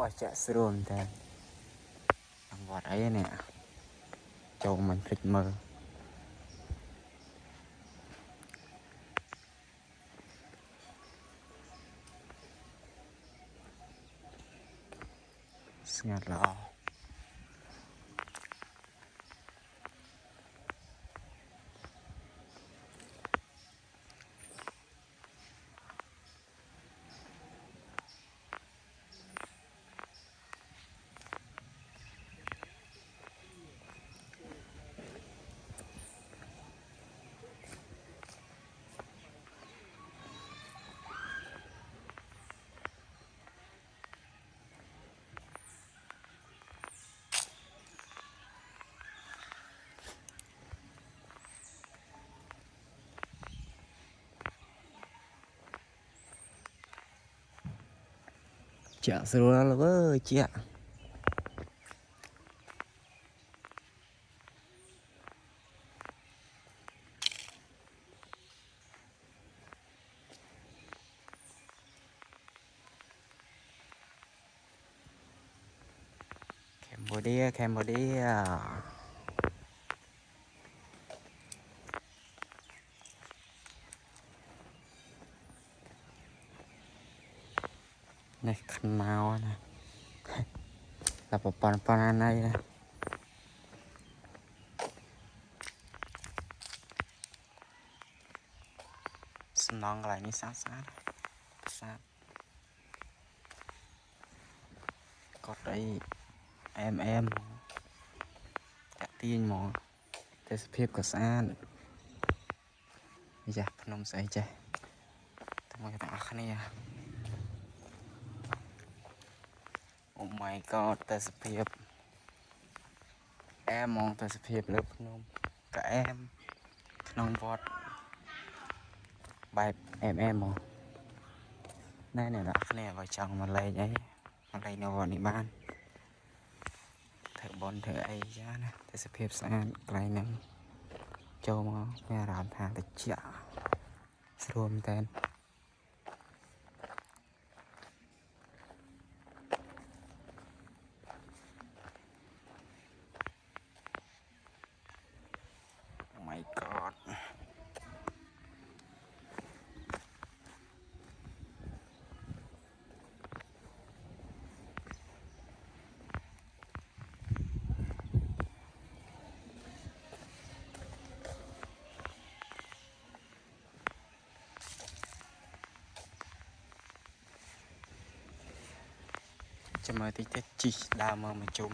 Ôi chạ sườn thế thằng vọt ấy nè châu mình thích mơ ngạt lọ chạ sườn là vơ chạ Cambodia này khăn nào nè là một pan này nè nón lại ní sát có đây em cả tiên mò thế phiếp của san dạ nông sấy chơi tao cái tao khăn này oh my god thế phiếp em mong thế phiếp lớp nông cả em nông vọt bài em mò này này là này vợ chồng mà lấy đấy mà lấy nó vào địa bàn thợ bón thợ ấy giá nè thế sẽ phép sang cái nắng châu mà nghe làm thang để chả rùm tên oh my god cho mời tí tết chi đào mơ mà chúng